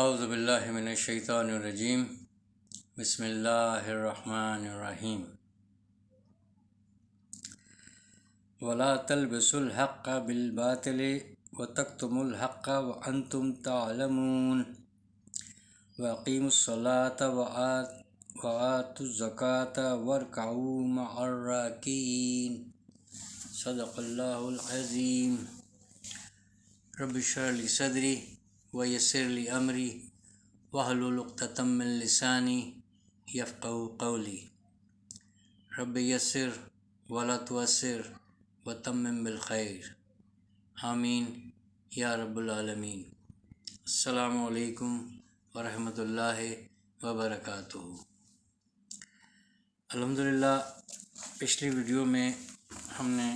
اعوذ باللہ من الشیطان الرجیم بسم اللہ الرحمن الرحیم ولا تلبسوا الحق بالباطل وتكتموا الحق وانتم تعلمون واقیموا الصلاة وآتوا الزکاة وارکعوا مع الراکعین صدق اللہ العظیم رب اشرح لی صدری ویسر لی امری واحلل عقدۃ من لسانی یفقهوا قولی رب یسر ولا تعسر وتمم بالخیر آمین یا رب العالمین۔ السلام علیکم ورحمۃ اللہ وبرکاتہ۔ الحمدللہ پچھلی ویڈیو میں ہم نے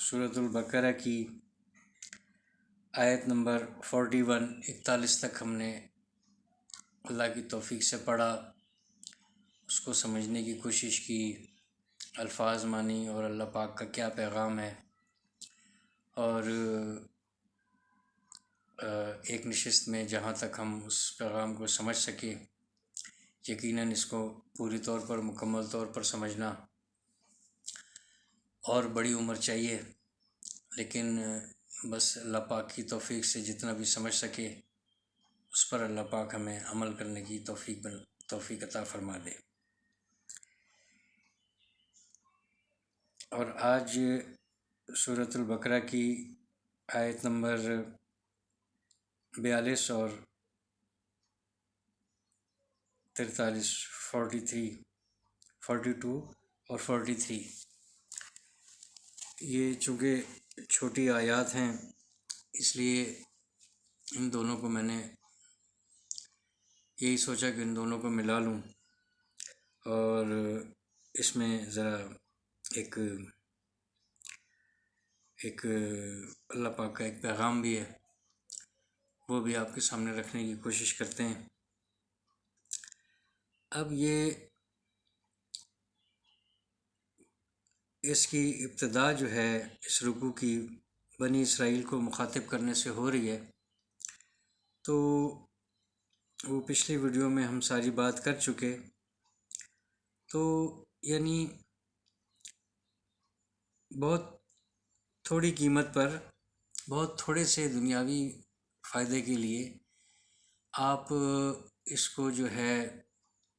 سورۃ البقرہ کی آیت نمبر 41 تک ہم نے اللہ کی توفیق سے پڑھا، اس کو سمجھنے کی کوشش کی، الفاظ مانی اور اللہ پاک کا کیا پیغام ہے، اور ایک نشست میں جہاں تک ہم اس پیغام کو سمجھ سکے، یقیناً اس کو پوری طور پر مکمل طور پر سمجھنا اور بڑی عمر چاہیے، لیکن بس اللہ پاک کی توفیق سے جتنا بھی سمجھ سکے اس پر اللہ پاک ہمیں عمل کرنے کی توفیق عطا فرما دے۔ اور آج سورۃ البقرہ کی آیت نمبر 42 اور 43 42 اور 43 یہ چونکہ چھوٹی آیات ہیں، اس لیے ان دونوں کو میں نے یہی سوچا کہ ان دونوں کو ملا لوں، اور اس میں ذرا ایک اللہ پاک کا ایک پیغام بھی ہے، وہ بھی آپ کے سامنے رکھنے کی کوشش کرتے ہیں۔ اب اس کی ابتدا جو ہے اس رکوع کی بنی اسرائیل کو مخاطب کرنے سے ہو رہی ہے، تو وہ پچھلی ویڈیو میں ہم ساری بات کر چکے، تو یعنی بہت تھوڑی قیمت پر بہت تھوڑے سے دنیاوی فائدے کے لیے آپ اس کو جو ہے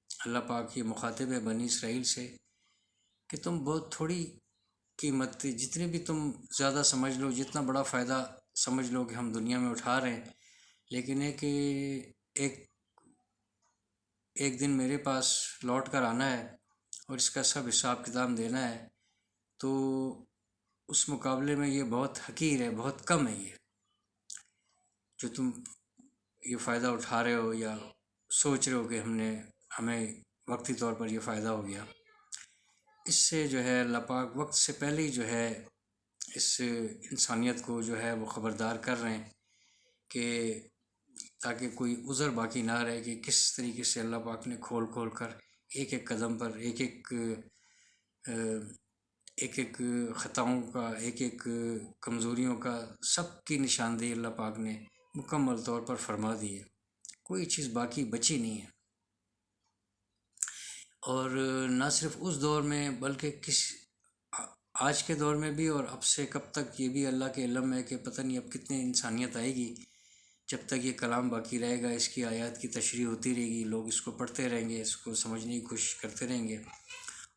اللہ پاک یہ مخاطب ہے بنی اسرائیل سے کہ تم بہت تھوڑی قیمت، جتنے بھی تم زیادہ سمجھ لو، جتنا بڑا فائدہ سمجھ لو کہ ہم دنیا میں اٹھا رہے ہیں، لیکن ایک دن میرے پاس لوٹ کر آنا ہے اور اس کا سب حساب کتاب دینا ہے، تو اس مقابلے میں یہ بہت حقیر ہے، بہت کم ہے، یہ جو تم یہ فائدہ اٹھا رہے ہو یا سوچ رہے ہو کہ ہمیں وقتی طور پر یہ فائدہ ہو گیا۔ اس سے جو ہے اللہ پاک وقت سے پہلے ہی جو ہے اس انسانیت کو جو ہے وہ خبردار کر رہے ہیں کہ تاکہ کوئی عذر باقی نہ رہے کہ کس طریقے سے اللہ پاک نے کھول کر ایک ایک قدم پر ایک ایک خطاؤں کا، ایک ایک کمزوریوں کا، سب کی نشاندہی اللہ پاک نے مکمل طور پر فرما دی ہے، کوئی چیز باقی بچی نہیں ہے۔ اور نہ صرف اس دور میں بلکہ آج کے دور میں بھی، اور اب سے کب تک یہ بھی اللہ کے علم ہے کہ پتہ نہیں اب کتنے انسانیت آئے گی جب تک یہ کلام باقی رہے گا، اس کی آیات کی تشریح ہوتی رہے گی، لوگ اس کو پڑھتے رہیں گے، اس کو سمجھنے کی کوشش کرتے رہیں گے،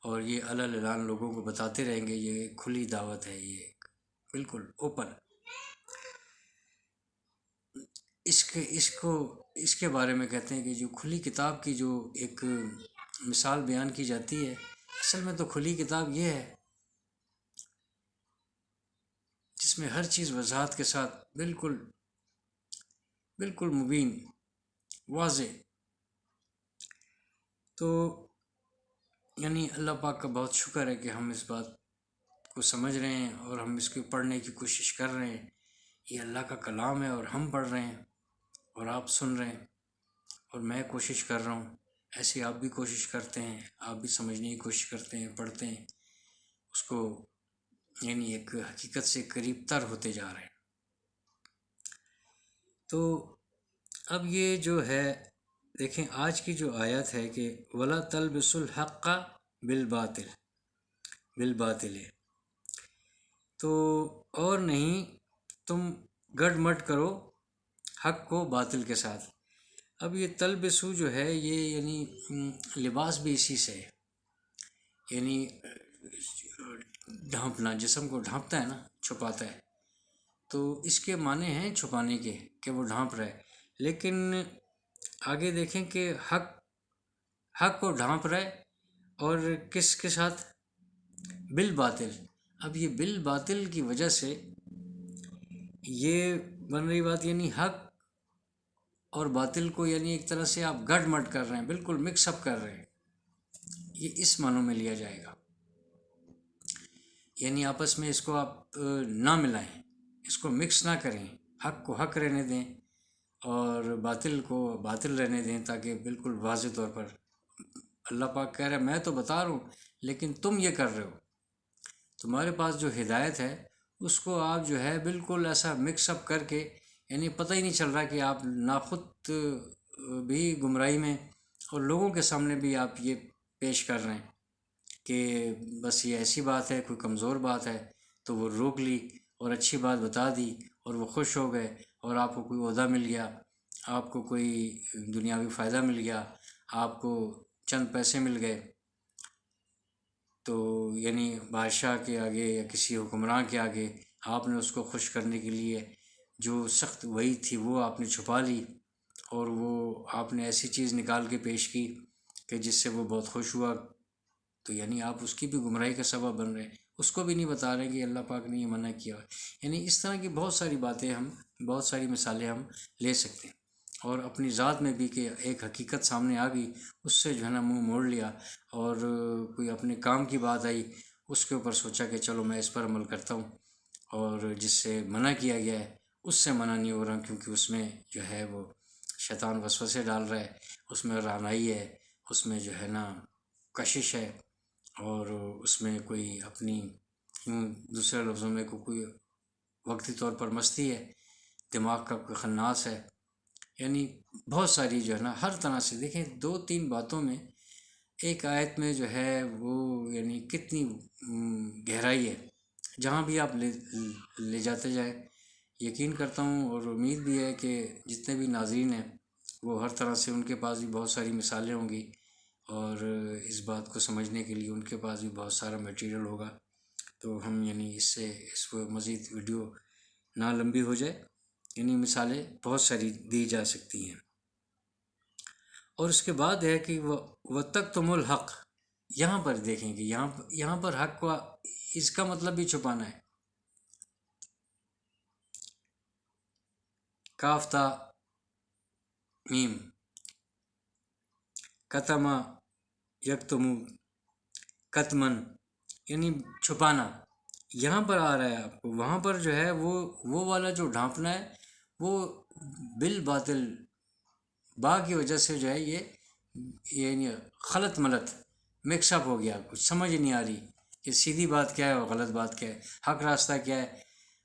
اور یہ اعلان لوگوں کو بتاتے رہیں گے۔ یہ کھلی دعوت ہے، یہ بالکل اوپن۔ اس کے بارے میں کہتے ہیں کہ جو کھلی کتاب کی جو ایک مثال بیان کی جاتی ہے، اصل میں تو کھلی کتاب یہ ہے جس میں ہر چیز وضاحت کے ساتھ بالکل مبین، واضح۔ تو یعنی اللہ پاک کا بہت شکر ہے کہ ہم اس بات کو سمجھ رہے ہیں اور ہم اس کو پڑھنے کی کوشش کر رہے ہیں۔ یہ اللہ کا کلام ہے اور ہم پڑھ رہے ہیں اور آپ سن رہے ہیں، اور میں کوشش کر رہا ہوں، ایسے آپ بھی کوشش کرتے ہیں، آپ بھی سمجھنے کی کوشش کرتے ہیں، پڑھتے ہیں، اس کو یعنی ایک حقیقت سے قریب تر ہوتے جا رہے ہیں۔ تو اب یہ جو ہے دیکھیں آج کی جو آیت ہے کہ ولا تلبس الحق بالباطل بالباطل، تو اور نہیں تم گڑ مٹ کرو حق کو باطل کے ساتھ۔ اب یہ تلبسو جو ہے یہ یعنی لباس بھی اسی سے ہے، یعنی ڈھانپنا، جسم کو ڈھانپتا ہے نا، چھپاتا ہے، تو اس کے معنی ہیں چھپانے کے کہ وہ ڈھانپ رہا ہے۔ لیکن آگے دیکھیں کہ حق کو ڈھانپ رہا ہے، اور کس کے ساتھ؟ بالباطل۔ اب یہ بالباطل کی وجہ سے یہ بن رہی بات، یعنی حق اور باطل کو یعنی ایک طرح سے آپ گڈ مڈ کر رہے ہیں، بالکل مکس اپ کر رہے ہیں، یہ اس معنوں میں لیا جائے گا، یعنی آپس میں اس کو آپ نہ ملائیں، اس کو مکس نہ کریں، حق کو حق رہنے دیں اور باطل کو باطل رہنے دیں، تاکہ بالکل واضح طور پر اللہ پاک کہہ رہے ہیں میں تو بتا رہا ہوں لیکن تم یہ کر رہے ہو، تمہارے پاس جو ہدایت ہے اس کو آپ جو ہے بالکل ایسا مکس اپ کر کے، یعنی پتہ ہی نہیں چل رہا کہ آپ ناخود بھی گمراہی میں اور لوگوں کے سامنے بھی آپ یہ پیش کر رہے ہیں کہ بس یہ ایسی بات ہے، کوئی کمزور بات ہے تو وہ روک لی، اور اچھی بات بتا دی اور وہ خوش ہو گئے، اور آپ کو کوئی عہدہ مل گیا، آپ کو کوئی دنیاوی فائدہ مل گیا، آپ کو چند پیسے مل گئے، تو یعنی بادشاہ کے آگے یا کسی حکمراں کے آگے آپ نے اس کو خوش کرنے کے لیے جو سخت وعید تھی وہ آپ نے چھپا لی، اور وہ آپ نے ایسی چیز نکال کے پیش کی کہ جس سے وہ بہت خوش ہوا، تو یعنی آپ اس کی بھی گمراہی کا سبب بن رہے ہیں، اس کو بھی نہیں بتا رہے کہ اللہ پاک نے یہ منع کیا۔ یعنی اس طرح کی بہت ساری باتیں بہت ساری مثالیں ہم لے سکتے ہیں، اور اپنی ذات میں بھی کہ ایک حقیقت سامنے آ گئی اس سے جو ہے نا منہ موڑ لیا، اور کوئی اپنے کام کی بات آئی اس کے اوپر سوچا کہ چلو میں اس پر عمل کرتا ہوں، اور جس سے منع کیا گیا ہے اس سے منع نہیں ہو رہا، کیونکہ اس میں جو ہے وہ شیطان وسوسے ڈال رہا ہے، اس میں رعنائی ہے، اس میں جو ہے نا کشش ہے، اور اس میں کوئی اپنی دوسرے لفظوں میں کوئی وقتی طور پر مستی ہے، دماغ کا کوئی خناس ہے، یعنی بہت ساری جو ہے نا ہر طرح سے دیکھیں 2-3 باتوں میں ایک آیت میں جو ہے وہ یعنی کتنی گہرائی ہے، جہاں بھی آپ لے جاتے جائیں، یقین کرتا ہوں اور امید بھی ہے کہ جتنے بھی ناظرین ہیں وہ ہر طرح سے ان کے پاس بھی بہت ساری مثالیں ہوں گی، اور اس بات کو سمجھنے کے لیے ان کے پاس بھی بہت سارا میٹیریل ہوگا، تو ہم یعنی اس کو مزید ویڈیو نہ لمبی ہو جائے، یعنی مثالیں بہت ساری دی جا سکتی ہیں۔ اور اس کے بعد ہے کہ وَتَكْتُمُ الْحَقَّ، یہاں پر دیکھیں کہ یہاں پر حق کو اس کا مطلب بھی چھپانا ہے، کاف تا میم، کتما یکتمو کتمن، یعنی چھپانا، یہاں پر آ رہا ہے آپ کو، وہاں پر جو ہے وہ والا جو ڈھانپنا ہے وہ بالباطل با کی وجہ سے جو ہے یہ یعنی خلط ملط مکس اپ ہو گیا، کچھ سمجھ نہیں آ رہی کہ سیدھی بات کیا ہے اور غلط بات کیا ہے، حق راستہ کیا ہے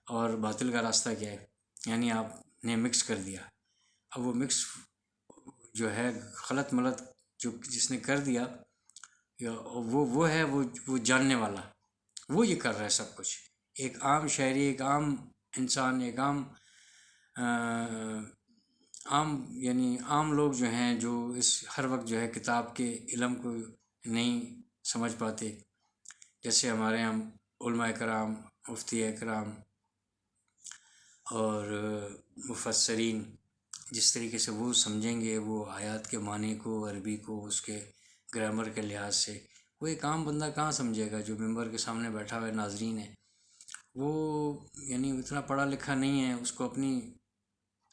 اور باطل کا راستہ کیا ہے، یعنی آپ نے مکس کر دیا۔ اب وہ مکس جو ہے خلط ملط جو جس نے کر دیا وہ ہے وہ جاننے والا، وہ یہ کر رہا ہے سب کچھ، ایک عام شہری، ایک عام انسان، ایک یعنی عام لوگ جو ہیں جو اس ہر وقت جو ہے کتاب کے علم کو نہیں سمجھ پاتے، جیسے ہمارے یہاں علماء کرام، مفتی کرام اور مفسرین جس طریقے سے وہ سمجھیں گے وہ آیات کے معنی کو، عربی کو، اس کے گرامر کے لحاظ سے، وہ ایک عام بندہ کہاں سمجھے گا جو ممبر کے سامنے بیٹھا ہوا ہے ناظرین ہے، وہ یعنی اتنا پڑھا لکھا نہیں ہے، اس کو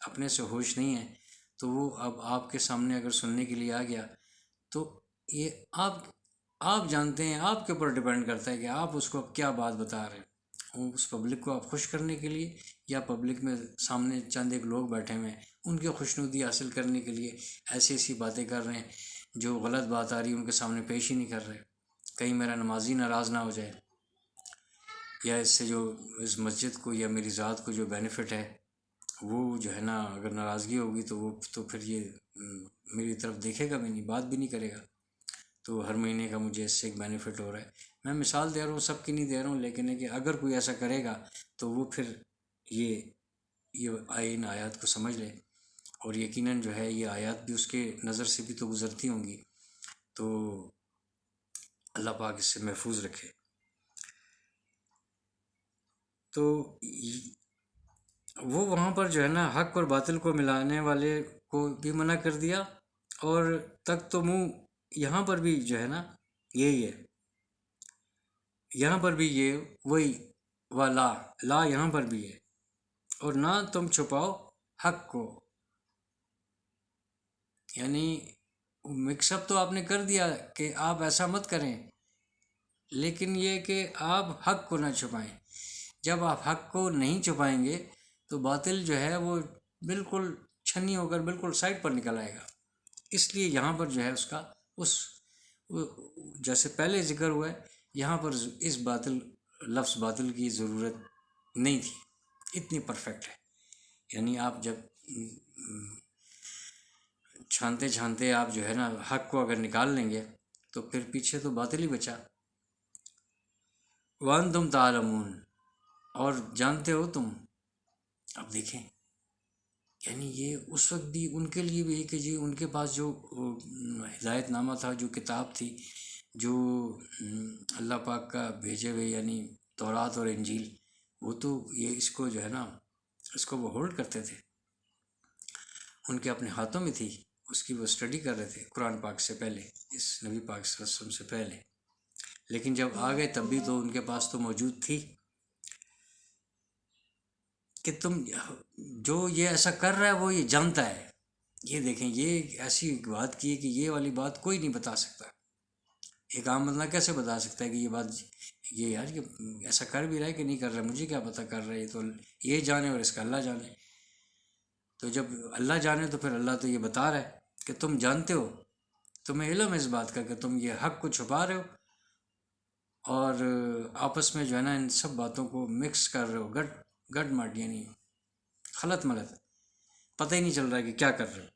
اپنے سے ہوش نہیں ہے، تو وہ اب آپ کے سامنے اگر سننے کے لیے آ گیا تو یہ آپ جانتے ہیں، آپ کے اوپر ڈیپینڈ کرتا ہے کہ آپ اس کو کیا بات بتا رہے ہیں، اس پبلک کو آپ خوش کرنے کے لیے، یا پبلک میں سامنے چند ایک لوگ بیٹھے ہوئے ہیں ان کی خوشنودی حاصل کرنے کے لیے ایسی باتیں کر رہے ہیں جو غلط بات آ رہی ہے ان کے سامنے پیش ہی نہیں کر رہے، کہیں میرا نمازی ناراض نہ ہو جائے، یا اس سے جو اس مسجد کو یا میری ذات کو جو بینیفٹ ہے وہ جو ہے نا اگر ناراضگی ہوگی تو وہ تو پھر یہ میری طرف دیکھے گا بھی نہیں، بات بھی نہیں کرے گا. تو ہر مہینے کا مجھے اس سے ایک بینیفٹ ہو رہا ہے. میں مثال دے رہا ہوں، سب کی نہیں دے رہا ہوں، لیکن ہے کہ اگر کوئی ایسا کرے گا تو وہ پھر یہ ان آیات کو سمجھ لے. اور یقیناً جو ہے یہ آیات بھی اس کے نظر سے بھی تو گزرتی ہوں گی، تو اللہ پاک اس سے محفوظ رکھے. تو وہ وہاں پر جو ہے نا حق اور باطل کو ملانے والے کو بھی منع کر دیا، اور تک تو منہ یہاں پر بھی جو ہے نا یہی ہے، یہاں پر بھی یہ وہی لا یہاں پر بھی ہے، اور نہ تم چھپاؤ حق کو. یعنی مکس اپ تو آپ نے کر دیا کہ آپ ایسا مت کریں، لیکن یہ کہ آپ حق کو نہ چھپائیں. جب آپ حق کو نہیں چھپائیں گے تو باطل جو ہے وہ بالکل چھنی ہو کر بالکل سائڈ پر نکل آئے گا. اس لیے یہاں پر جو ہے اس کا جیسے پہلے ذکر ہوا ہے، یہاں پر اس لفظ باطل کی ضرورت نہیں تھی، اتنی پرفیکٹ ہے. یعنی آپ جب چھانتے چھانتے آپ جو ہے نا حق کو اگر نکال لیں گے تو پھر پیچھے تو باطل ہی بچا. وَأَنْتُمْ تَعْلَمُونَ، اور جانتے ہو تم. اب دیکھیں، یعنی یہ اس وقت بھی ان کے لیے بھی کہ جی ان کے پاس جو ہدایت نامہ تھا، جو کتاب تھی، جو اللہ پاک کا بھیجے ہوئے یعنی تورات اور انجیل، وہ تو یہ اس کو جو ہے نا اس کو وہ ہولڈ کرتے تھے، ان کے اپنے ہاتھوں میں تھی، اس کی وہ اسٹڈی کر رہے تھے قرآن پاک سے پہلے، اس نبی پاک صلی اللہ علیہ وسلم سے پہلے. لیکن جب آ گئے تب بھی تو ان کے پاس تو موجود تھی کہ تم جو یہ ایسا کر رہا ہے وہ یہ جانتا ہے. یہ دیکھیں، یہ ایسی بات کی ہے کہ یہ والی بات کوئی نہیں بتا سکتا. ایک عام بندہ کیسے بتا سکتا ہے کہ یہ بات، یہ یار یہ ایسا کر بھی رہا ہے کہ نہیں کر رہا ہے، مجھے کیا پتہ کر رہا ہے، یہ تو یہ جانے اور اس کا اللہ جانے. تو جب اللہ جانے تو پھر اللہ تو یہ بتا رہا ہے کہ تم جانتے ہو، تمہیں علم ہے اس بات کا کہ تم یہ حق کو چھپا رہے ہو، اور آپس میں جو ہے نا ان سب باتوں کو مکس کر رہے ہو، گٹ مٹ یعنی خلط ملط، پتہ ہی نہیں چل رہا ہے کہ کیا کر رہے ہو.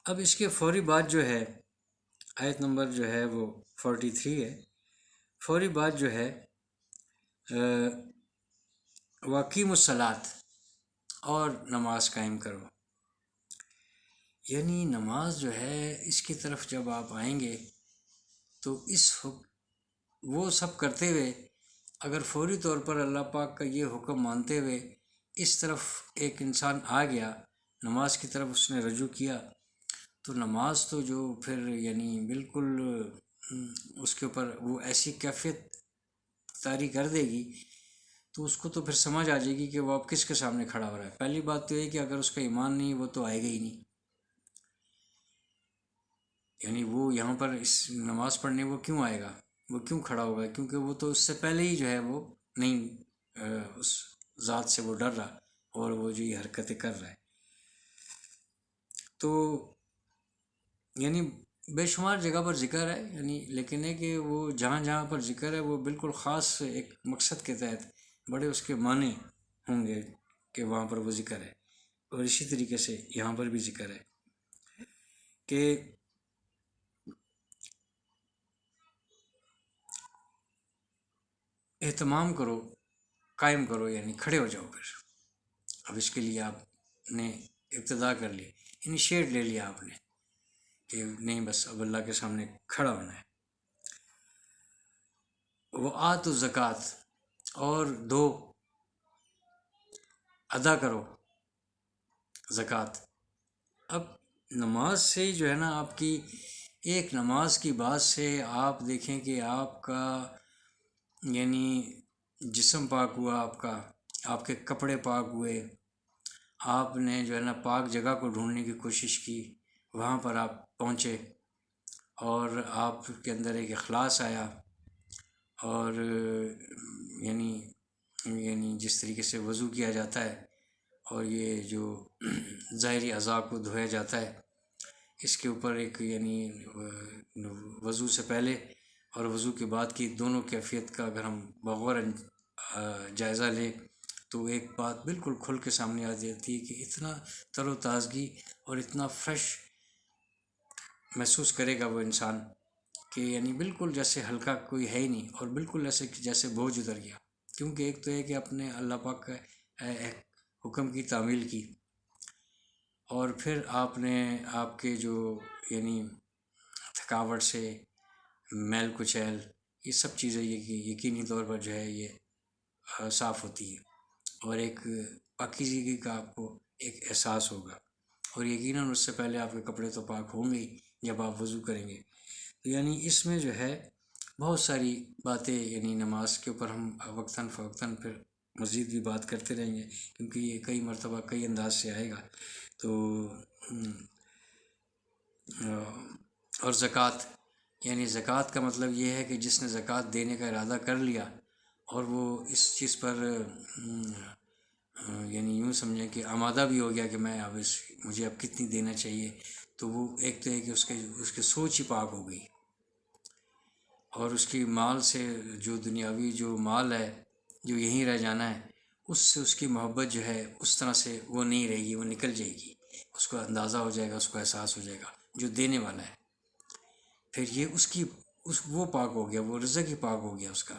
اب اس کے فوری بعد جو ہے آیت نمبر جو ہے وہ 43 ہے. فوری بعد جو ہے وَأَقِیمُوا الصَّلَاةَ، اور نماز قائم کرو. یعنی نماز جو ہے اس کی طرف جب آپ آئیں گے تو وہ سب کرتے ہوئے اگر فوری طور پر اللہ پاک کا یہ حکم مانتے ہوئے اس طرف ایک انسان آ گیا، نماز کی طرف اس نے رجوع کیا، تو نماز تو جو پھر یعنی بالکل اس کے اوپر وہ ایسی کیفیت طاری کر دے گی، تو اس کو تو پھر سمجھ آ جائے گی کہ وہ اب کس کے سامنے کھڑا ہو رہا ہے. پہلی بات تو یہ کہ اگر اس کا ایمان نہیں وہ تو آئے گا ہی نہیں. یعنی وہ یہاں پر اس نماز پڑھنے وہ کیوں آئے گا، وہ کیوں کھڑا ہوگا، کیونکہ وہ تو اس سے پہلے ہی جو ہے وہ نہیں اس ذات سے وہ ڈر رہا، اور وہ جو یہ حرکتیں کر رہا ہے. تو یعنی بے شمار جگہ پر ذکر ہے، یعنی لیکن ہے کہ وہ جہاں جہاں پر ذکر ہے وہ بالکل خاص ایک مقصد کے تحت بڑے اس کے معنی ہوں گے کہ وہاں پر وہ ذکر ہے. اور اسی طریقے سے یہاں پر بھی ذکر ہے کہ اہتمام کرو، قائم کرو، یعنی کھڑے ہو جاؤ. پھر اب اس کے لیے آپ نے ابتدا کر لی، انیشیٹ لے لیا آپ نے کہ نہیں بس اب اللہ کے سامنے کھڑا ہونا ہے. وَآتُوا الزَّکَاۃَ، اور دو، ادا کرو زکوٰۃ. اب نماز سے جو ہے نا آپ کی ایک نماز کی بات سے آپ دیکھیں کہ آپ کا یعنی جسم پاک ہوا، آپ کے کپڑے پاک ہوئے، آپ نے جو ہے نا پاک جگہ کو ڈھونڈنے کی کوشش کی، وہاں پر آپ پہنچے، اور آپ کے اندر ایک اخلاص آیا، اور یعنی جس طریقے سے وضو کیا جاتا ہے اور یہ جو ظاہری اعضاء کو دھویا جاتا ہے، اس کے اوپر ایک یعنی وضو سے پہلے اور وضو کے بعد کی دونوں کیفیت کا اگر ہم بغور جائزہ لیں تو ایک بات بالکل کھل کے سامنے آ جاتی ہے کہ اتنا تر و تازگی اور اتنا فریش محسوس کرے گا وہ انسان کہ یعنی بالکل جیسے ہلکا کوئی ہے ہی نہیں، اور بالکل ایسے جیسے بوجھ اتر گیا. کیونکہ ایک تو ہے کہ اپنے اللہ پاک کا حکم کی تعمیل کی، اور پھر آپ نے آپ کے جو یعنی تھکاوٹ سے میل کچیل یہ سب چیزیں یقینی طور پر جو ہے یہ صاف ہوتی ہے، اور ایک پاکیزگی کا آپ کو ایک احساس ہوگا. اور یقیناً اس سے پہلے آپ کے کپڑے تو پاک ہوں گے ہی جب آپ وضو کریں گے. تو یعنی اس میں جو ہے بہت ساری باتیں، یعنی نماز کے اوپر ہم وقتاً فوقتاً پھر مزید بھی بات کرتے رہیں گے، کیونکہ یہ کئی مرتبہ کئی انداز سے آئے گا. تو اور زکوٰۃ، یعنی زکوٰۃ کا مطلب یہ ہے کہ جس نے زکوٰۃ دینے کا ارادہ کر لیا اور وہ اس چیز پر یعنی یوں سمجھیں کہ آمادہ بھی ہو گیا کہ میں اب مجھے اب کتنی دینا چاہیے، تو وہ ایک تو ہے کہ اس کی سوچ ہی پاک ہو گئی، اور اس کی مال سے جو دنیاوی جو مال ہے جو یہیں رہ جانا ہے، اس سے اس کی محبت جو ہے اس طرح سے وہ نہیں رہے گی، وہ نکل جائے گی. اس کو اندازہ ہو جائے گا، اس کو احساس ہو جائے گا جو دینے والا ہے. پھر یہ وہ پاک ہو گیا، وہ رزق ہی پاک ہو گیا اس کا.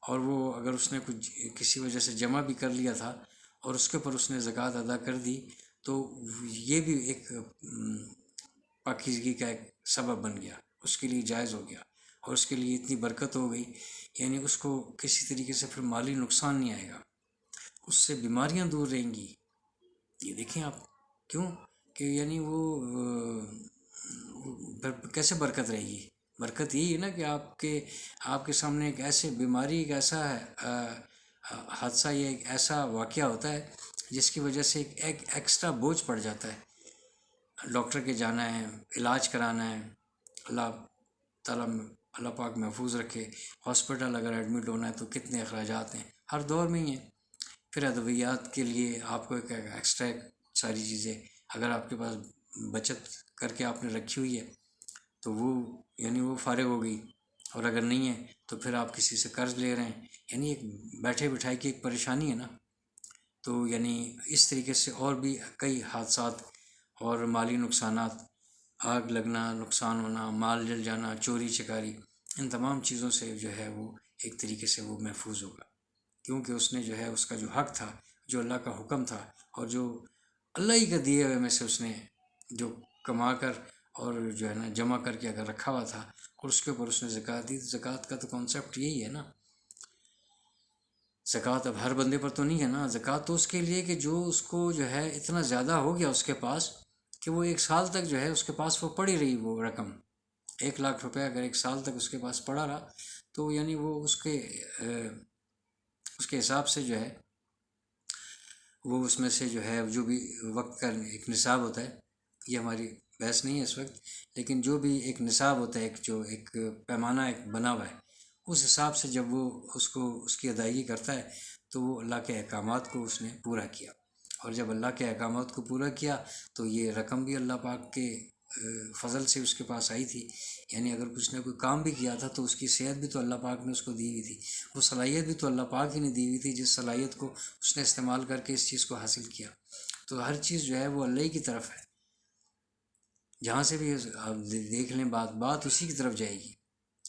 اور وہ اگر اس نے کچھ کسی وجہ سے جمع بھی کر لیا تھا اور اس کے اوپر اس نے زکوٰۃ ادا کر دی، تو یہ بھی ایک پاکیزگی کا ایک سبب بن گیا، اس کے لیے جائز ہو گیا، اور اس کے لیے اتنی برکت ہو گئی، یعنی اس کو کسی طریقے سے پھر مالی نقصان نہیں آئے گا، اس سے بیماریاں دور رہیں گی. یہ دیکھیں آپ، کیوں کہ یعنی وہ کیسے برکت رہے گی؟ برکت یہی ہے نا کہ آپ کے سامنے ایک ایسے بیماری، ایک ایسا حادثہ، یہ ایک ایسا واقعہ ہوتا ہے جس کی وجہ سے ایک ایکسٹرا بوجھ پڑ جاتا ہے. ڈاکٹر کے جانا ہے، علاج کرانا ہے، اللہ تعالیٰ اللہ پاک محفوظ رکھے. ہاسپٹل اگر ایڈمٹ ہونا ہے تو کتنے اخراجات ہیں، ہر دور میں ہی ہیں. پھر ادویات کے لیے آپ کو ایک ایکسٹرا ساری چیزیں اگر آپ کے پاس بچت کر کے آپ نے رکھی ہوئی ہے تو وہ یعنی وہ فارغ ہو گئی، اور اگر نہیں ہے تو پھر آپ کسی سے قرض لے رہے ہیں، یعنی ایک بیٹھے بٹھائی کی ایک پریشانی ہے نا. تو یعنی اس طریقے سے اور بھی کئی حادثات اور مالی نقصانات، آگ لگنا، نقصان ہونا، مال جل جانا، چوری چکاری، ان تمام چیزوں سے جو ہے وہ ایک طریقے سے وہ محفوظ ہوگا، کیونکہ اس نے جو ہے اس کا جو حق تھا، جو اللہ کا حکم تھا، اور جو اللہ ہی کا دیے ہوئے میں سے اس نے جو کما کر اور جو ہے نا جمع کر کے اگر رکھا ہوا تھا، اور اس کے اوپر اس نے زکوٰۃ دی. زکوٰۃ کا تو کانسیپٹ یہی ہے نا. زکوٰۃ اب ہر بندے پر تو نہیں ہے نا. زکوٰۃ تو اس کے لیے کہ جو اس کو جو ہے اتنا زیادہ ہو گیا اس کے پاس کہ وہ 1 سال تک جو ہے اس کے پاس وہ پڑی رہی، وہ رقم 1,00,000 روپے اگر 1 سال تک اس کے پاس پڑا رہا، تو یعنی وہ اس کے حساب سے جو ہے وہ اس میں سے جو ہے جو بھی وقت کا ایک نصاب ہوتا ہے، یہ ہماری بحث نہیں ہے اس وقت، لیکن جو بھی ایک نصاب ہوتا ہے، ایک پیمانہ ایک بنا ہوا ہے، اس حساب سے جب وہ اس کی ادائیگی کرتا ہے تو وہ اللہ کے احکامات کو اس نے پورا کیا. اور جب اللہ کے احکامات کو پورا کیا تو یہ رقم بھی اللہ پاک کے فضل سے اس کے پاس آئی تھی. یعنی اگر کچھ نے کوئی کام بھی کیا تھا تو اس کی صحت بھی تو اللہ پاک نے اس کو دی ہوئی تھی، وہ صلاحیت بھی تو اللہ پاک ہی نے دی ہوئی تھی، جس صلاحیت کو اس نے استعمال کر کے اس چیز کو حاصل کیا. تو ہر چیز جو ہے وہ اللہ ہی کی طرف ہے. جہاں سے بھی آپ دیکھ لیں بات اسی کی طرف جائے گی.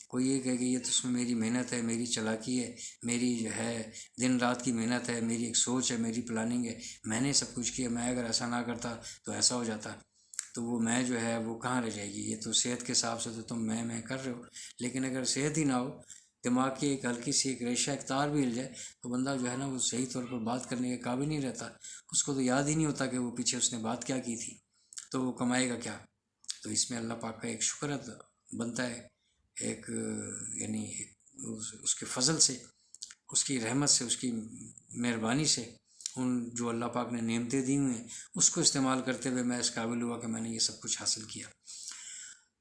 کوئی یہ کہے کہ یہ تو اس میں میری محنت ہے، میری چالاکی ہے، میری جو ہے دن رات کی محنت ہے، میری ایک سوچ ہے، میری پلاننگ ہے، میں نے سب کچھ کیا، میں اگر ایسا نہ کرتا تو ایسا ہو جاتا، تو وہ میں جو ہے وہ کہاں رہ جائے گی. یہ تو صحت کے حساب سے تو تم میں کر رہے ہو، لیکن اگر صحت ہی نہ ہو، دماغ کی ایک ہلکی سی ایک ریشہ، ایک تار بھی ہل جائے تو بندہ جو ہے نا وہ صحیح طور پر بات کرنے کے قابل نہیں رہتا. اس کو تو یاد ہی نہیں ہوتا کہ وہ پیچھے اس نے بات کیا کی تھی، تو وہ کمائے گا کیا. تو اس میں اللہ پاک کا ایک شکر بنتا ہے، ایک یعنی اس کے فضل سے، اس کی رحمت سے، اس کی مہربانی سے، ان جو اللہ پاک نے نعمتیں دی ہوئی ہیں اس کو استعمال کرتے ہوئے میں اس قابل ہوا کہ میں نے یہ سب کچھ حاصل کیا.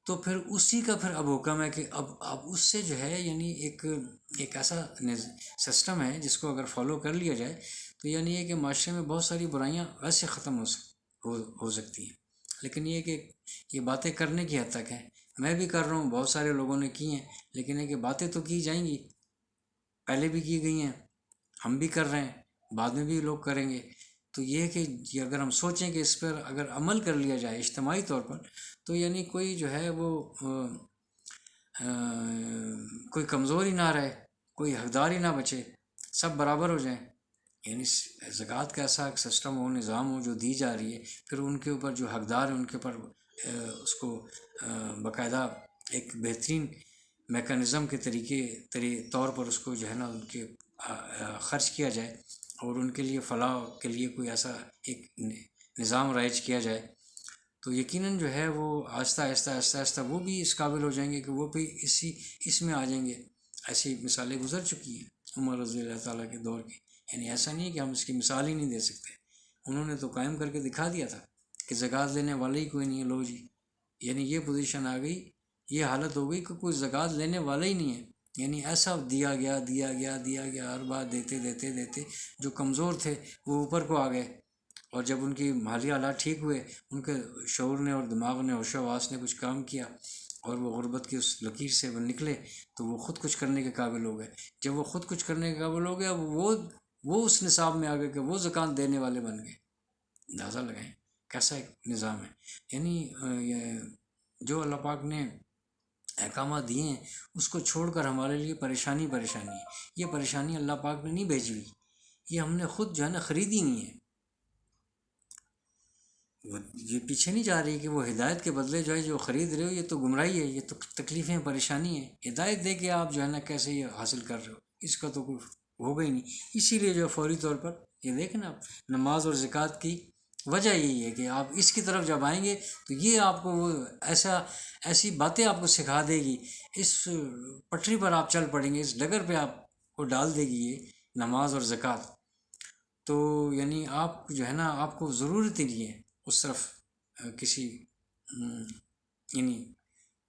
تو پھر اسی کا پھر اب حکم ہے کہ اب اس سے جو ہے یعنی ایک ایسا سسٹم ہے جس کو اگر فالو کر لیا جائے تو یعنی یہ کہ معاشرے میں بہت ساری برائیاں ویسے ختم ہو سکتی ہیں. لیکن یہ کہ یہ باتیں کرنے کی حد تک ہیں. میں بھی کر رہا ہوں، بہت سارے لوگوں نے کی ہیں، لیکن یہ کہ باتیں تو کی جائیں گی، پہلے بھی کی گئی ہیں، ہم بھی کر رہے ہیں، بعد میں بھی لوگ کریں گے. تو یہ ہے کہ اگر ہم سوچیں کہ اس پر اگر عمل کر لیا جائے اجتماعی طور پر، تو یعنی کوئی جو ہے وہ کوئی کمزور ہی نہ رہے، کوئی حقدار ہی نہ بچے، سب برابر ہو جائیں. یعنی زکوٰۃ کا ایسا ایک سسٹم ہو، نظام ہو جو دی جا رہی ہے، پھر ان کے اوپر جو حقدار ہیں ان کے اوپر اس کو باقاعدہ ایک بہترین میکانزم کے طور پر اس کو جو ہے نا ان کے خرچ کیا جائے، اور ان کے لیے فلاح کے لیے کوئی ایسا ایک نظام رائج کیا جائے، تو یقیناً جو ہے وہ آہستہ آہستہ آہستہ آہستہ وہ بھی اس قابل ہو جائیں گے کہ وہ بھی اس میں آ جائیں گے. ایسی مثالیں گزر چکی ہیں عمر رضی اللہ تعالیٰ کے دور کی. یعنی ایسا نہیں ہے کہ ہم اس کی مثال ہی نہیں دے سکتے، انہوں نے تو قائم کر کے دکھا دیا تھا کہ زکوٰۃ لینے والا ہی کوئی نہیں ہے. لو جی، یعنی یہ پوزیشن آ گئی، یہ حالت ہو گئی کہ کوئی زکوٰۃ لینے والا ہی نہیں ہے. یعنی ایسا دیا گیا ہر بار دیتے جو کمزور تھے وہ اوپر کو آ گئے، اور جب ان کی مالی حالات ٹھیک ہوئے، ان کے شعور نے اور دماغ نے ہوش و حواس نے کچھ کام کیا، اور وہ غربت کی اس لکیر سے وہ نکلے، تو وہ خود کچھ کرنے کے قابل ہو گئے. جب وہ خود کچھ کرنے کے قابل ہو گیا، وہ اس نصاب میں آ گئے کہ وہ زکوٰۃ دینے والے بن گئے. اندازہ لگائیں کیسا ایک نظام ہے. یعنی جو اللہ پاک نے احکامات دیے ہیں اس کو چھوڑ کر ہمارے لیے پریشانی ہے. یہ پریشانی اللہ پاک نے نہیں بھیجی ہوئی، یہ ہم نے خود جو ہے نا خریدی نہیں ہے. وہ یہ پیچھے نہیں جا رہی کہ وہ ہدایت کے بدلے جو ہے جو خرید رہے ہو، یہ تو گمراہی ہے، یہ تو تکلیفیں پریشانی ہے. ہدایت دے کے آپ جو ہے نا کیسے یہ حاصل کر رہے ہو، اس کا تو کوئی ہوگا ہی نہیں. اسی لیے جو فوری طور پر یہ دیکھیں نا، نماز اور زکوٰۃ کی وجہ یہی ہے کہ آپ اس کی طرف جب آئیں گے تو یہ آپ کو وہ ایسی باتیں آپ کو سکھا دے گی، اس پٹری پر آپ چل پڑیں گے، اس ڈگر پہ آپ کو ڈال دے گی یہ نماز اور زکوٰۃ. تو یعنی آپ جو ہے نا آپ کو ضرورت ہی نہیں ہے اس طرف کسی یعنی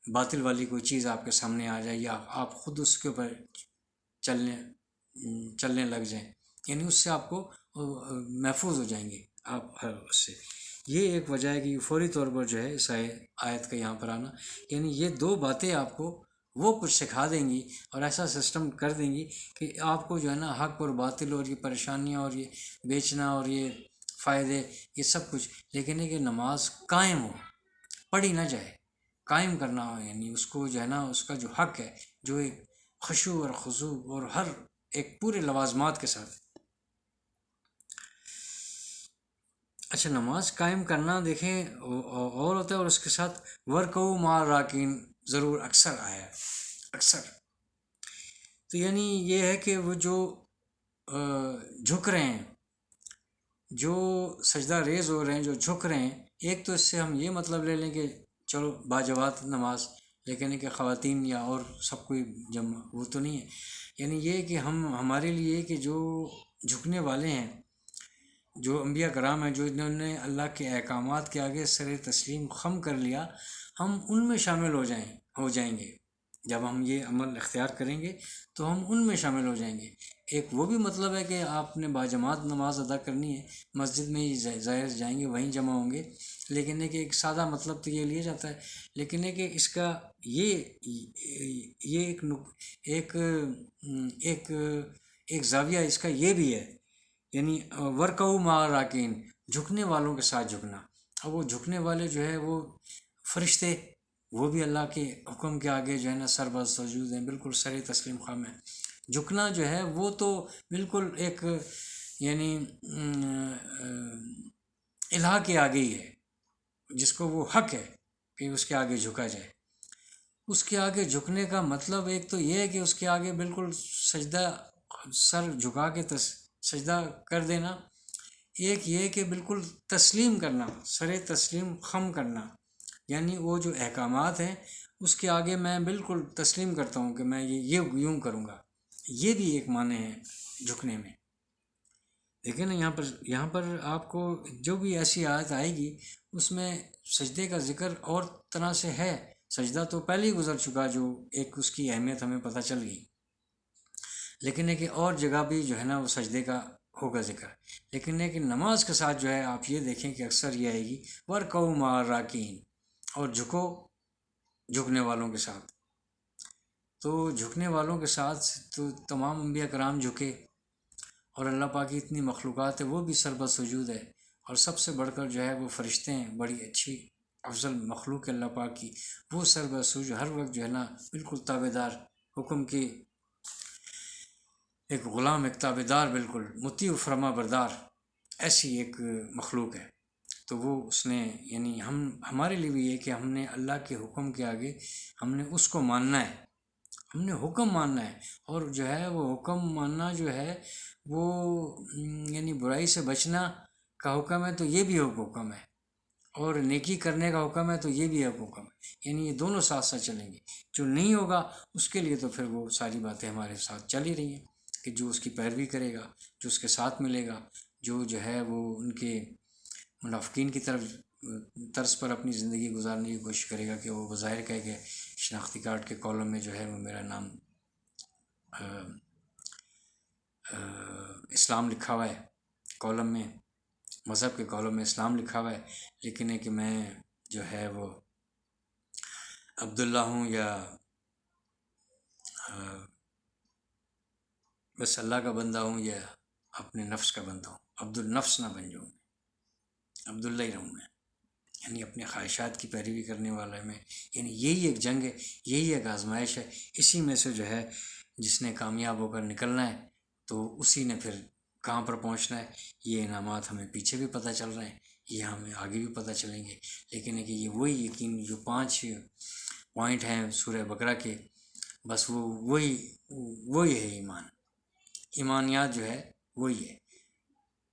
باطل والی کوئی چیز آپ کے سامنے آ جائے، یا آپ خود اس کے اوپر چلنے لگ جائیں. یعنی اس سے آپ کو محفوظ ہو جائیں گے آپ اس سے. یہ ایک وجہ ہے کہ فوری طور پر جو ہے اس آیت کا یہاں پر آنا، یعنی یہ دو باتیں آپ کو وہ کچھ سکھا دیں گی اور ایسا سسٹم کر دیں گی کہ آپ کو جو ہے نا حق اور باطل اور یہ پریشانیاں اور یہ بیچنا اور یہ فائدے یہ سب کچھ، لیکن ہے کہ نماز قائم ہو، پڑھی نہ جائے، قائم کرنا ہو. یعنی اس کو جو ہے نا اس کا جو حق ہے، جو ایک خشوع اور خضوع اور ہر ایک پورے لوازمات کے ساتھ. اچھا، نماز قائم کرنا دیکھیں اور ہوتا ہے، اور اس کے ساتھ ورکعوا مع الراکعین ضرور اکثر آیا ہے، اکثر. تو یعنی یہ ہے کہ وہ جو جھک رہے ہیں، جو سجدہ ریز ہو رہے ہیں، جو جھک رہے ہیں، ایک تو اس سے ہم یہ مطلب لے لیں کہ چلو باجماعت نماز، لیکن ہے کہ خواتین یا اور سب کوئی جمع وہ تو نہیں ہے. یعنی یہ کہ ہمارے لیے کہ جو جھکنے والے ہیں، جو انبیاء کرام ہیں، جو انہوں نے اللہ کے احکامات کے آگے سر تسلیم خم کر لیا، ہم ان میں شامل ہو جائیں گے. جب ہم یہ عمل اختیار کریں گے تو ہم ان میں شامل ہو جائیں گے. ایک وہ بھی مطلب ہے کہ آپ نے باجماعت نماز ادا کرنی ہے، مسجد میں ہی ظاہر جائیں گے، وہیں جمع ہوں گے. لیکن ہے کہ ایک سادہ مطلب تو یہ لیا جاتا ہے، لیکن ہے کہ اس کا یہ ایک زاویہ اس کا یہ بھی ہے، یعنی ورکعوا مع الراکعین، جھکنے والوں کے ساتھ جھکنا. اب وہ جھکنے والے جو ہے وہ فرشتے، وہ بھی اللہ کے حکم کے آگے جو ہے نا سرباز سجود ہیں، بالکل سر تسلیم خم ہیں. جھکنا جو ہے وہ تو بالکل ایک یعنی الہ کے آگے ہی ہے، جس کو وہ حق ہے کہ اس کے آگے جھکا جائے. اس کے آگے جھکنے کا مطلب ایک تو یہ ہے کہ اس کے آگے بالکل سجدہ سر جھکا کے سجدہ کر دینا، ایک یہ کہ بالکل تسلیم کرنا، سر تسلیم خم کرنا. یعنی وہ جو احکامات ہیں اس کے آگے میں بالکل تسلیم کرتا ہوں کہ میں یہ یوں کروں گا. یہ بھی ایک معنی ہے جھکنے میں. لیکن یہاں پر آپ کو جو بھی ایسی آیت آئے گی اس میں سجدے کا ذکر اور طرح سے ہے. سجدہ تو پہلے ہی گزر چکا، جو ایک اس کی اہمیت ہمیں پتہ چل گئی، لیکن ہے کہ اور جگہ بھی جو ہے نا وہ سجدے کا ہوگا ذکر. لیکن ہے کہ نماز کے ساتھ جو ہے آپ یہ دیکھیں کہ اکثر یہ آئے گی ورکعوا مع الراکعین، اور جھکو جھکنے والوں کے ساتھ. تو جھکنے والوں کے ساتھ تو تمام انبیاء کرام جھکے، اور اللہ پاک کی اتنی مخلوقات ہے وہ بھی سربت سجود ہے، اور سب سے بڑھ کر جو ہے وہ فرشتے ہیں، بڑی اچھی افضل مخلوق ہے اللہ پاک کی، وہ سربت سجود ہر وقت جو ہے نا بالکل تابع دار حکم کی، ایک غلام، ایک تابع دار، بالکل مطیع و فرما بردار، ایسی ایک مخلوق ہے۔ تو وہ اس نے یعنی ہمارے لیے بھی یہ کہ ہم نے اللہ کے حکم کے آگے ہم نے اس کو ماننا ہے، ہم نے حکم ماننا ہے، اور جو ہے وہ حکم ماننا جو ہے وہ یعنی برائی سے بچنا کا حکم ہے تو یہ بھی ایک حکم ہے، اور نیکی کرنے کا حکم ہے تو یہ بھی ایک حکم ہے، یعنی یہ دونوں ساتھ ساتھ چلیں گے۔ جو نہیں ہوگا اس کے لیے تو پھر وہ ساری باتیں ہمارے ساتھ چل ہی رہی ہیں کہ جو اس کی پیروی کرے گا، جو اس کے ساتھ ملے گا، جو ہے وہ ان کے منافقین کی طرز پر اپنی زندگی گزارنے کی کوشش کرے گا کہ وہ بظاہر کہے کہ شناختی کارڈ کے کالم میں جو ہے وہ میرا نام اسلام لکھا ہوا ہے، کالم میں، مذہب کے کالم میں اسلام لکھا ہوا ہے، لیکن ہے کہ میں جو ہے وہ عبداللہ ہوں یا بس اللہ کا بندہ ہوں یا اپنے نفس کا بندہ ہوں، عبد النفس نہ بن جاؤں، عبداللہ ہی رہوں میں، یعنی اپنے خواہشات کی پیروی کرنے والا ہے میں، یعنی یہی ایک جنگ ہے، یہی ایک آزمائش ہے، اسی میں سے جو ہے جس نے کامیاب ہو کر نکلنا ہے تو اسی نے پھر کہاں پر پہنچنا ہے۔ یہ انعامات ہمیں پیچھے بھی پتہ چل رہے ہیں، یہ ہمیں آگے بھی پتہ چلیں گے، لیکن ہے کہ یہ وہی یقین جو 5 پوائنٹ ہیں سورہ بقرہ کے، بس وہی ہے ایمان، ایمانیات جو ہے وہی ہے،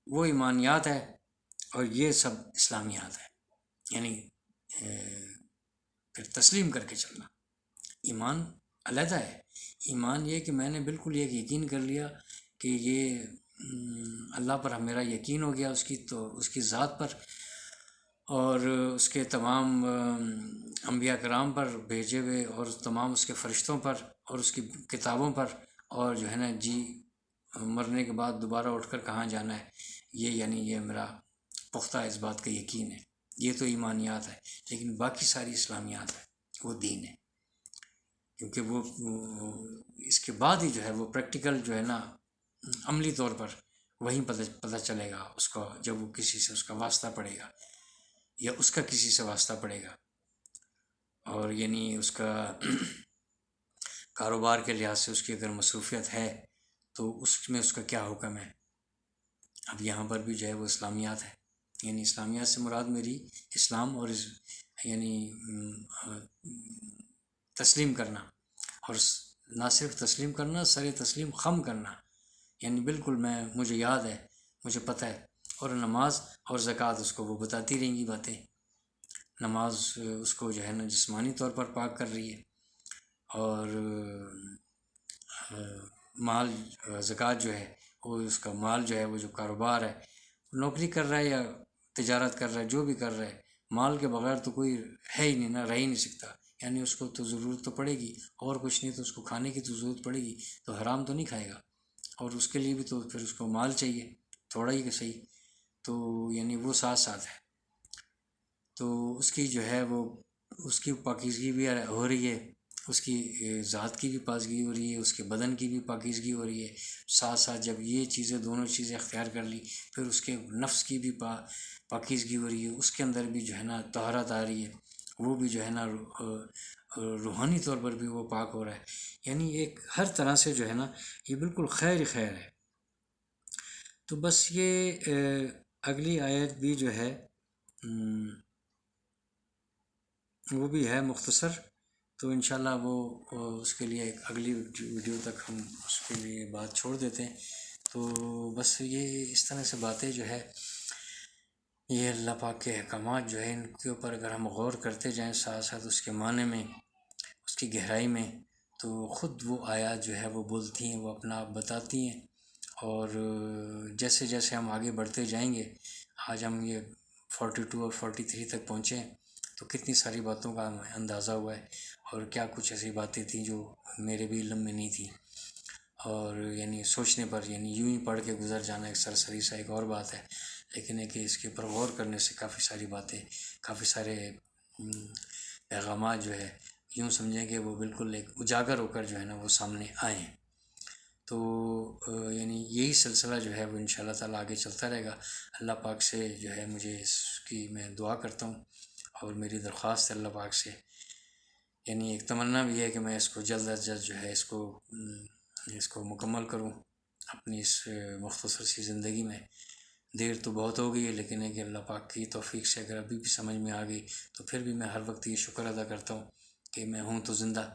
وہ ایمانیات ہے، اور یہ سب اسلامیات ہے، یعنی پھر تسلیم کر کے چلنا۔ ایمان علیحدہ ہے، ایمان یہ کہ میں نے بالکل یہ یقین کر لیا کہ یہ اللہ پر میرا یقین ہو گیا، اس کی ذات پر، اور اس کے تمام انبیاء کرام پر بھیجے ہوئے، اور تمام اس کے فرشتوں پر، اور اس کی کتابوں پر، اور جو ہے نا مرنے کے بعد دوبارہ اٹھ کر کہاں جانا ہے، یعنی یہ میرا پختہ اس بات کا یقین ہے، یہ تو ایمانیات ہے۔ لیکن باقی ساری اسلامیات ہے، وہ دین ہے، کیونکہ وہ اس کے بعد ہی جو ہے وہ پریکٹیکل جو ہے نا عملی طور پر وہیں پتہ چلے گا اس کو، جب وہ کسی سے اس کا واسطہ پڑے گا یا اس کا کسی سے واسطہ پڑے گا، اور یعنی اس کا کاروبار کے لحاظ سے اس کی اگر مصروفیت ہے تو اس میں اس کا کیا حکم ہے۔ اب یہاں پر بھی جو ہے وہ اسلامیات ہے، یعنی اسلامیات سے مراد میری اسلام اور یعنی تسلیم کرنا، اور نہ صرف تسلیم کرنا، سر تسلیم خم کرنا، یعنی بالکل مجھے یاد ہے، مجھے پتہ ہے، اور نماز اور زکوٰۃ اس کو وہ بتاتی رہیں گی باتیں، نماز اس کو جو ہے نا جسمانی طور پر پاک کر رہی ہے، اور مال زکوٰۃ جو ہے وہ اس کا مال جو ہے وہ جو کاروبار ہے، نوکری کر رہا ہے یا تجارت کر رہا ہے، جو بھی کر رہا ہے، مال کے بغیر تو کوئی ہے ہی نہیں، نہ رہ ہی نہیں سکتا، یعنی اس کو تو ضرورت تو پڑے گی، اور کچھ نہیں تو اس کو کھانے کی تو ضرورت پڑے گی، تو حرام تو نہیں کھائے گا، اور اس کے لیے بھی تو پھر اس کو مال چاہیے، تھوڑا ہی کہ صحیح، تو یعنی وہ ساتھ ساتھ ہے، تو اس کی جو ہے وہ اس کی پاکیزگی بھی ہو رہی ہے، اس کی ذات کی بھی پاکیزگی ہو رہی ہے، اس کے بدن کی بھی پاکیزگی ہو رہی ہے، ساتھ ساتھ جب یہ چیزیں دونوں چیزیں اختیار کر لی، پھر اس کے نفس کی بھی پاکیزگی ہو رہی ہے، اس کے اندر بھی جو ہے نا طہارت آ رہی ہے، وہ بھی جو ہے نا روحانی طور پر بھی وہ پاک ہو رہا ہے، یعنی ایک ہر طرح سے جو ہے نا یہ بالکل خیر خیر ہے۔ تو بس یہ اگلی آیت بھی جو ہے وہ بھی ہے مختصر، تو انشاءاللہ وہ اس کے لیے ایک اگلی ویڈیو تک ہم اس کے لیے بات چھوڑ دیتے ہیں۔ تو بس یہ اس طرح سے باتیں جو ہے یہ اللہ پاک کے احکامات جو ہے ان کے اوپر اگر ہم غور کرتے جائیں ساتھ ساتھ اس کے معنی میں، اس کی گہرائی میں، تو خود وہ آیات جو ہے وہ بولتی ہیں، وہ اپنا آپ بتاتی ہیں، اور جیسے جیسے ہم آگے بڑھتے جائیں گے، آج ہم یہ 42 اور 43 تک پہنچے ہیں، تو کتنی ساری باتوں کا ہمیں اندازہ ہوا ہے، اور کیا کچھ ایسی باتیں تھیں جو میرے بھی علم میں نہیں تھیں، اور یعنی سوچنے پر یعنی یوں ہی پڑھ کے گزر جانا ایک سرسری سا ایک اور بات ہے، لیکن ہے کہ اس کے اوپر غور کرنے سے کافی ساری باتیں، کافی سارے پیغامات جو ہے یوں سمجھیں کہ وہ بالکل ایک اجاگر ہو کر جو ہے نا وہ سامنے آئے ہیں۔ تو یعنی یہی سلسلہ جو ہے وہ انشاءاللہ تعالیٰ آگے چلتا رہے گا۔ اللہ پاک سے جو ہے مجھے اس کی میں دعا کرتا ہوں، اور میری درخواست ہے اللہ پاک سے، یعنی ایک تمنا بھی ہے کہ میں اس کو جلد از جلد جو ہے اس کو مکمل کروں اپنی اس مختصر سی زندگی میں۔ دیر تو بہت ہو گئی ہے، لیکن ہے کہ اللہ پاک کی توفیق سے اگر ابھی بھی سمجھ میں آ گئی تو پھر بھی میں ہر وقت یہ شکر ادا کرتا ہوں کہ میں ہوں تو زندہ،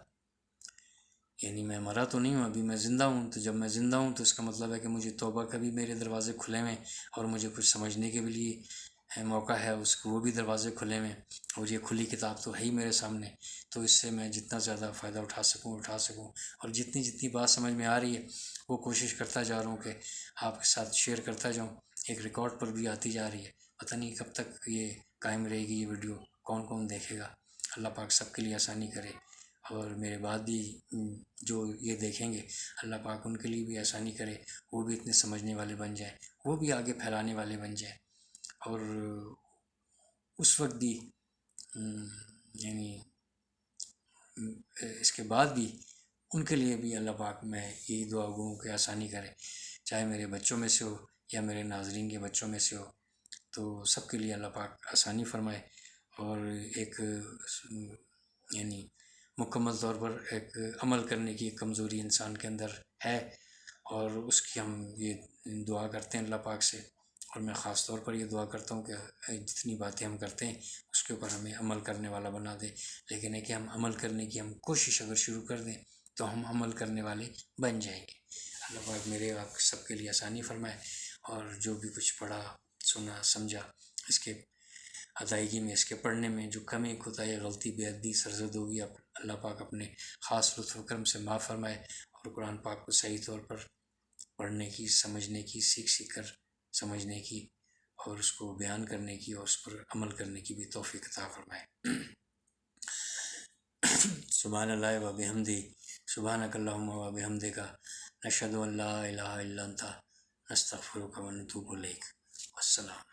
یعنی میں مرا تو نہیں ہوں، ابھی میں زندہ ہوں۔ تو جب میں زندہ ہوں تو اس کا مطلب ہے کہ مجھے توبہ کا بھی میرے دروازے کھلے ہوئے ہیں، اور مجھے کچھ سمجھنے کے بھی لیے موقع ہے، اس کو وہ بھی دروازے کھلے ہوئے ہیں، اور یہ کھلی کتاب تو ہے ہی میرے سامنے۔ تو اس سے میں جتنا زیادہ فائدہ اٹھا سکوں، اور جتنی بات سمجھ میں آ رہی ہے وہ کوشش کرتا جا رہا ہوں کہ آپ کے ساتھ شیئر کرتا جاؤں۔ ایک ریکارڈ پر بھی آتی جا رہی ہے، پتہ نہیں کب تک یہ قائم رہے گی یہ ویڈیو، کون دیکھے گا۔ اللہ پاک سب کے لیے آسانی کرے، اور میرے بعد بھی جو یہ دیکھیں گے اللہ پاک ان کے لیے بھی آسانی کرے، وہ بھی اتنے سمجھنے والے بن جائیں، وہ بھی آگے پھیلانے والے بن جائیں، اور اس وقت بھی یعنی اس کے بعد بھی ان کے لیے بھی اللہ پاک میں یہی دعا گوں کہ آسانی کرے، چاہے میرے بچوں میں سے ہو یا میرے ناظرین کے بچوں میں سے ہو، تو سب کے لیے اللہ پاک آسانی فرمائے، اور ایک یعنی مکمل طور پر ایک عمل کرنے کی ایک کمزوری انسان کے اندر ہے، اور اس کی ہم یہ دعا کرتے ہیں اللہ پاک سے، اور میں خاص طور پر یہ دعا کرتا ہوں کہ جتنی باتیں ہم کرتے ہیں اس کے اوپر ہمیں عمل کرنے والا بنا دے، لیکن ہے کہ ہم عمل کرنے کی ہم کوشش اگر شروع کر دیں تو ہم عمل کرنے والے بن جائیں گے۔ اللہ پاک میرے آپ سب کے لیے آسانی فرمائے، اور جو بھی کچھ پڑھا سنا سمجھا اس کے ادائیگی میں، اس کے پڑھنے میں جو کمی کوتاہی غلطی بے ادبی سرزد ہوگی، اللہ پاک اپنے خاص لطف و کرم سے معاف فرمائے، اور قرآن پاک کو صحیح طور پر پڑھنے کی، سمجھنے کی، سیکھ کر سمجھنے کی، اور اس کو بیان کرنے کی، اور اس پر عمل کرنے کی بھی توفیق عطا فرمائے۔ سبحان اللہ و بحمدہ، سبحانک اللہم و بحمدک، نشہد ان لا الہ الا انت، نستغفرک و نتوب الیک۔ والسلام۔